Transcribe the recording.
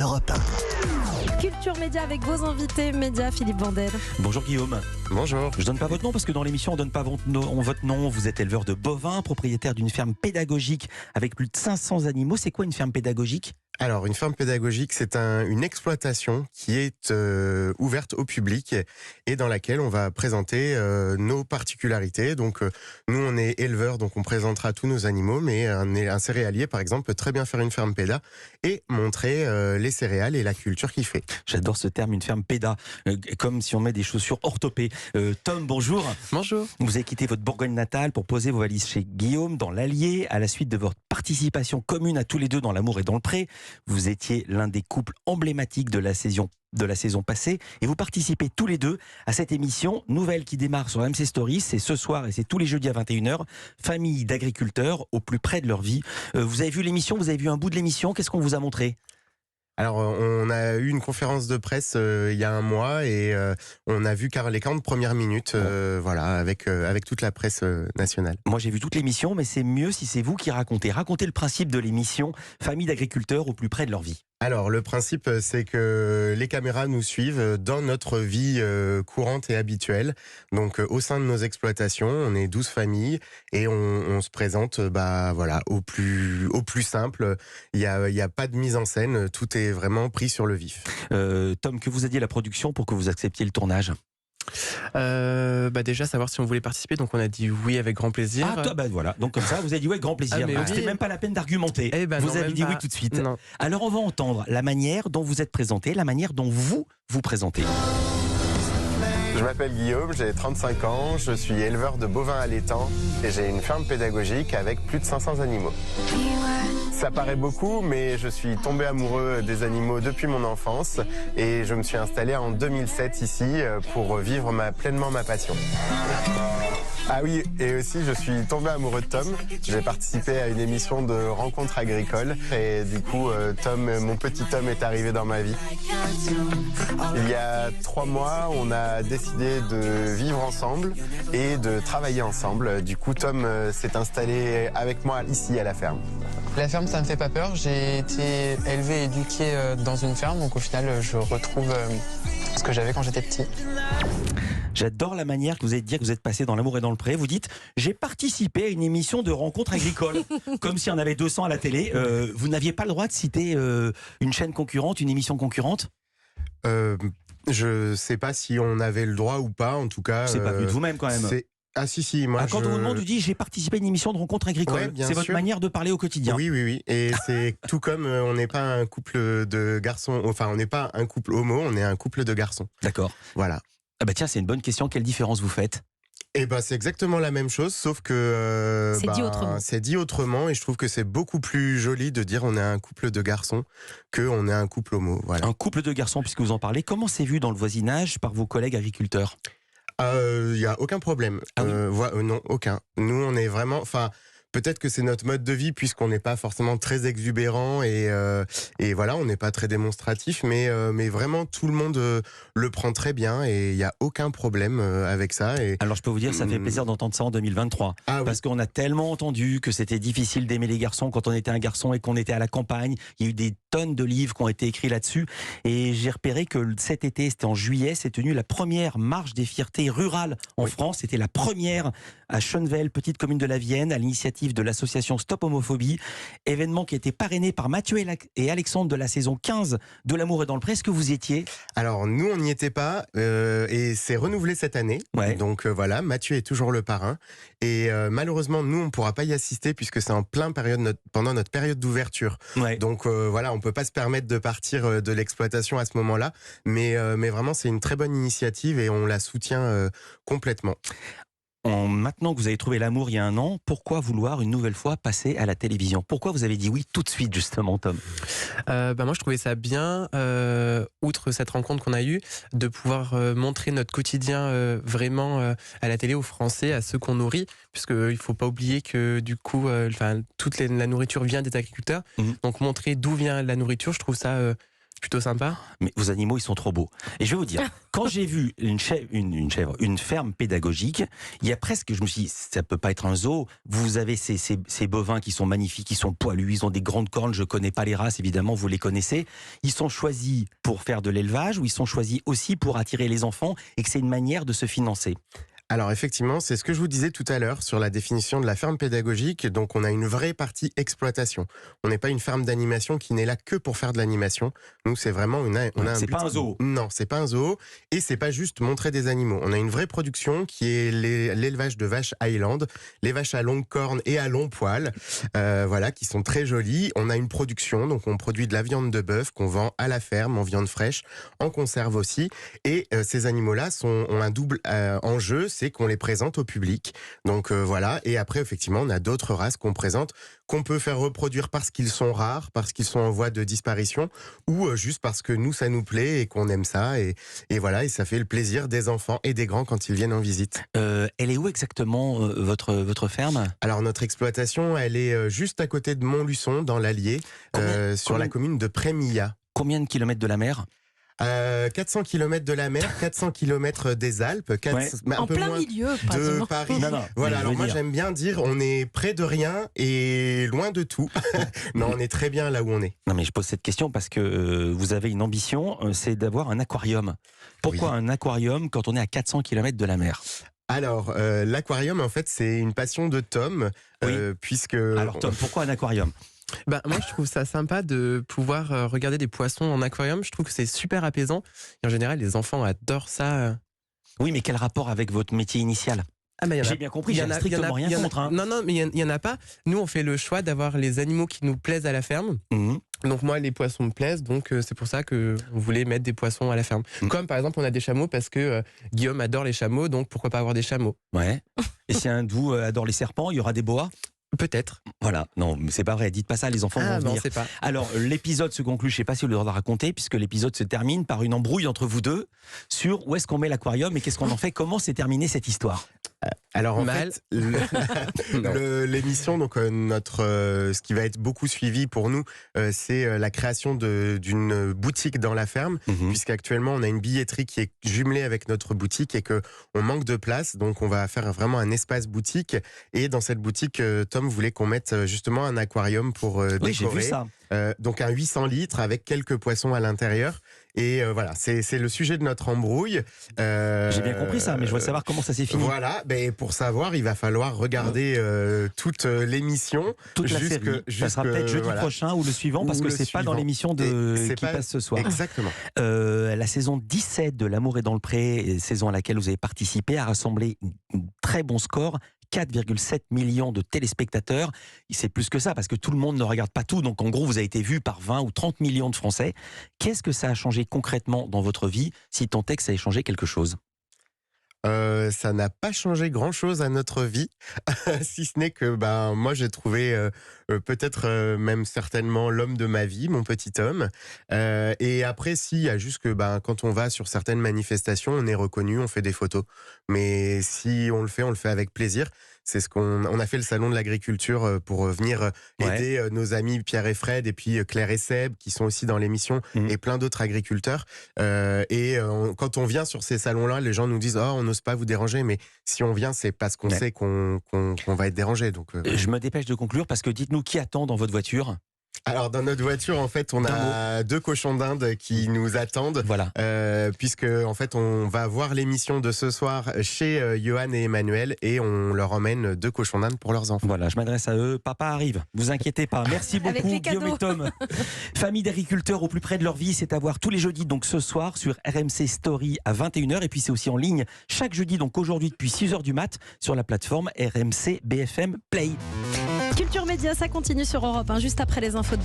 Europe 1. Culture Média avec vos invités médias, Philippe Vandel. Bonjour Guillaume. Bonjour. Je donne pas votre nom parce que dans l'émission on donne pas votre nom. Vous êtes éleveur de bovins, propriétaire d'une ferme pédagogique avec plus de 500 animaux. C'est quoi une ferme pédagogique ? Alors, une ferme pédagogique, c'est une exploitation qui est ouverte au public et dans laquelle on va présenter nos particularités. Donc, nous, on est éleveurs, donc on présentera tous nos animaux, mais un céréalier, par exemple, peut très bien faire une ferme péda et montrer les céréales et la culture qu'il fait. J'adore ce terme, une ferme péda, comme si on met des chaussures orthopées. Tom, bonjour. Bonjour. Vous avez quitté votre Bourgogne natale pour poser vos valises chez Guillaume dans l'Allier à la suite de votre participation commune à tous les deux dans L'amour et dans le pré. Vous étiez l'un des couples emblématiques de la saison passée et vous participez tous les deux à cette émission nouvelle qui démarre sur MC Stories. C'est ce soir et c'est tous les jeudis à 21h. Famille d'agriculteurs au plus près de leur vie. Vous avez vu l'émission, vous avez vu un bout de l'émission. Qu'est-ce qu'on vous a montré ? Alors, on a eu une conférence de presse il y a un mois et on a vu les 40 premières minutes voilà, avec toute la presse nationale. Moi, j'ai vu toute l'émission, mais c'est mieux si c'est vous qui racontez. Racontez le principe de l'émission Famille d'agriculteurs au plus près de leur vie. Alors, le principe, c'est que les caméras nous suivent dans notre vie courante et habituelle. Donc, au sein de nos exploitations, on est 12 familles et on se présente voilà, au plus simple. Il y a pas de mise en scène, tout est vraiment pris sur le vif. Tom, que vous a dit la production pour que vous acceptiez le tournage ? Déjà savoir si on voulait participer, donc on a dit oui avec grand plaisir. Voilà, donc comme ça vous avez dit oui avec grand plaisir. Mais C'était même pas la peine d'argumenter. Vous avez dit oui tout de suite. Non. Alors on va entendre la manière dont vous êtes présenté, la manière dont vous vous présentez. Je m'appelle Guillaume, j'ai 35 ans, je suis éleveur de bovins allaitants et j'ai une ferme pédagogique avec plus de 500 animaux. Ça paraît beaucoup, mais je suis tombé amoureux des animaux depuis mon enfance et je me suis installé en 2007 ici pour vivre pleinement ma passion. Ah oui, et aussi je suis tombé amoureux de Tom. J'ai participé à une émission de rencontres agricoles et du coup mon petit Tom est arrivé dans ma vie. Il y a 3 mois, on a décidé de vivre ensemble et de travailler ensemble. Du coup, Tom s'est installé avec moi ici à la ferme. La ferme, ça me fait pas peur. J'ai été élevé et éduqué dans une ferme, donc au final, je retrouve ce que j'avais quand j'étais petit. J'adore la manière que vous avez de dire que vous êtes passé dans L'amour et dans le pré. Vous dites, j'ai participé à une émission de rencontres agricoles, comme s'il y en avait 200 à la télé. Vous n'aviez pas le droit de citer une chaîne concurrente, une émission concurrente ? Je sais pas si on avait le droit ou pas, en tout cas. C'est pas venu de vous-même quand même. Ah si, moi quand on vous demande, vous dites j'ai participé à une émission de rencontre agricole. Ouais, c'est votre manière de parler au quotidien. Oui. Et c'est tout comme on n'est pas un couple de garçons, enfin on n'est pas un couple homo, on est un couple de garçons. D'accord. Voilà. Ah tiens, c'est une bonne question. Quelle différence vous faites ? C'est exactement la même chose, sauf que c'est dit autrement et je trouve que c'est beaucoup plus joli de dire on est un couple de garçons qu'on est un couple homo. Voilà. Un couple de garçons, puisque vous en parlez. Comment c'est vu dans le voisinage par vos collègues agriculteurs ? Il y a aucun problème. Ah oui. Non, aucun. Nous, on est vraiment... Peut-être que c'est notre mode de vie puisqu'on n'est pas forcément très exubérant et voilà, on n'est pas très démonstratif, mais vraiment tout le monde le prend très bien et il n'y a aucun problème avec ça. Alors je peux vous dire, ça fait plaisir d'entendre ça en 2023. Parce qu'on a tellement entendu que c'était difficile d'aimer les garçons quand on était un garçon et qu'on était à la campagne. Il y a eu des tonnes de livres qui ont été écrits là-dessus et j'ai repéré que cet été, c'était en juillet, s'est tenue la première marche des fiertés rurales en France. C'était la première à Schönwell, petite commune de la Vienne, à l'initiative de l'association Stop Homophobie, événement qui a été parrainé par Mathieu et Alexandre de la saison 15 de L'amour et dans le pré. Est-ce que vous y étiez ? Alors nous on n'y était pas et c'est renouvelé cette année. Donc voilà, Mathieu est toujours le parrain et malheureusement nous on ne pourra pas y assister puisque c'est en plein pendant notre période d'ouverture. Donc voilà, on peut pas se permettre de partir de l'exploitation à ce moment-là, mais vraiment c'est une très bonne initiative et on la soutient complètement. Maintenant que vous avez trouvé l'amour il y a un an, pourquoi vouloir une nouvelle fois passer à la télévision ? Pourquoi vous avez dit oui tout de suite justement, Tom ? Moi je trouvais ça bien, outre cette rencontre qu'on a eue, de pouvoir montrer notre quotidien vraiment à la télé aux Français, à ceux qu'on nourrit, puisqu'il ne faut pas oublier que du coup toute la nourriture vient des agriculteurs. Donc montrer d'où vient la nourriture, je trouve ça plutôt sympa. Mais vos animaux, ils sont trop beaux. Et je vais vous dire, quand j'ai vu une ferme pédagogique, il y a presque, je me suis dit, ça peut pas être un zoo. Vous avez ces bovins qui sont magnifiques, qui sont poilus, ils ont des grandes cornes, je connais pas les races, évidemment, vous les connaissez. Ils sont choisis pour faire de l'élevage ou ils sont choisis aussi pour attirer les enfants et que c'est une manière de se financer? Alors effectivement, c'est ce que je vous disais tout à l'heure sur la définition de la ferme pédagogique. Donc on a une vraie partie exploitation. On n'est pas une ferme d'animation qui n'est là que pour faire de l'animation. Nous, c'est vraiment c'est pas un zoo. Non, c'est pas un zoo et c'est pas juste montrer des animaux. On a une vraie production qui est l'élevage de vaches Highland, les vaches à longues cornes et à longs poils, voilà, qui sont très jolies. On a une production, donc on produit de la viande de bœuf qu'on vend à la ferme en viande fraîche, en conserve aussi. Et ces animaux-là ont un double enjeu, c'est qu'on les présente au public. Donc voilà. Et après, effectivement, on a d'autres races qu'on présente, qu'on peut faire reproduire parce qu'ils sont rares, parce qu'ils sont en voie de disparition, ou juste parce que nous, ça nous plaît et qu'on aime ça. Et voilà, et ça fait le plaisir des enfants et des grands quand ils viennent en visite. Elle est où exactement votre ferme? Alors notre exploitation, elle est juste à côté de Montluçon, dans l'Allier, sur la commune de Prémilla. Combien de kilomètres de la mer? 400 km de la mer, 400 km des Alpes, en plein milieu, de Paris. Non, voilà, alors moi j'aime bien dire, on est près de rien et loin de tout. Non, on est très bien là où on est. Non, mais je pose cette question parce que vous avez une ambition, c'est d'avoir un aquarium. Pourquoi un aquarium quand on est à 400 km de la mer? Alors, l'aquarium, en fait, c'est une passion de Tom, puisque... Alors Tom, pourquoi un aquarium? Moi, je trouve ça sympa de pouvoir regarder des poissons en aquarium. Je trouve que c'est super apaisant. Et en général, les enfants adorent ça. Oui, mais quel rapport avec votre métier initial? J'ai bien compris, j'ai strictement rien contre. Non, mais il y en a pas. Nous, on fait le choix d'avoir les animaux qui nous plaisent à la ferme. Donc moi, les poissons me plaisent, donc c'est pour ça qu'on voulait mettre des poissons à la ferme. Comme par exemple, on a des chameaux parce que Guillaume adore les chameaux, donc pourquoi pas avoir des chameaux? Ouais. Et si un d'où adore les serpents, il y aura des boas? Peut-être. Voilà, non, mais c'est pas vrai, dites pas ça, les enfants vont venir. Non, c'est pas. Alors, l'épisode se conclut, je sais pas si vous le droit de raconter, puisque l'épisode se termine par une embrouille entre vous deux sur où est-ce qu'on met l'aquarium et qu'est-ce qu'on en fait, comment s'est terminée cette histoire? Alors en fait, l'émission, donc ce qui va être beaucoup suivi pour nous, c'est la création d'une boutique dans la ferme, puisqu'actuellement on a une billetterie qui est jumelée avec notre boutique et que on manque de place, donc on va faire vraiment un espace boutique. Et dans cette boutique, Tom voulait qu'on mette justement un aquarium pour décorer. Oui, j'ai vu ça. Donc un 800 litres avec quelques poissons à l'intérieur. Et voilà, c'est le sujet de notre embrouille. J'ai bien compris ça, mais je voudrais savoir comment ça s'est fini. Voilà, pour savoir, il va falloir regarder toute l'émission. Toute la série. Ça sera peut-être jeudi prochain ou le suivant, parce que c'est pas dans l'émission qui passe ce soir. Exactement. La saison 17 de L'amour est dans le pré, saison à laquelle vous avez participé, a rassemblé un très bon score. 4,7 millions de téléspectateurs. C'est plus que ça, parce que tout le monde ne regarde pas tout. Donc en gros, vous avez été vu par 20 ou 30 millions de Français. Qu'est-ce que ça a changé concrètement dans votre vie, si tant est que ça ait changé quelque chose? Ça n'a pas changé grand-chose à notre vie, si ce n'est que moi j'ai trouvé peut-être même certainement l'homme de ma vie, mon petit homme. Et après, il y a juste que quand on va sur certaines manifestations, on est reconnu, on fait des photos. Mais si on le fait avec plaisir. C'est ce qu'on a fait le salon de l'agriculture pour venir aider nos amis Pierre et Fred et puis Claire et Seb qui sont aussi dans l'émission et plein d'autres agriculteurs. Quand on vient sur ces salons-là, les gens nous disent on n'ose pas vous déranger, mais si on vient, c'est parce qu'on sait qu'on va être dérangé. Donc je me dépêche de conclure parce que dites-nous qui attend dans votre voiture. Alors dans notre voiture, en fait, on a 2 cochons d'Inde qui nous attendent. Voilà. Puisque en fait, on va voir l'émission de ce soir chez Johan et Emmanuel et on leur emmène 2 cochons d'Inde pour leurs enfants. Voilà, je m'adresse à eux. Papa arrive. Vous inquiétez pas. Merci beaucoup, Guillaume et Tom. Famille d'agriculteurs au plus près de leur vie, c'est à voir tous les jeudis, donc ce soir sur RMC Story à 21h. Et puis c'est aussi en ligne chaque jeudi, donc aujourd'hui depuis 6h du mat, sur la plateforme RMC BFM Play. Culture Média, ça continue sur Europe 1, juste après les infos de 10h.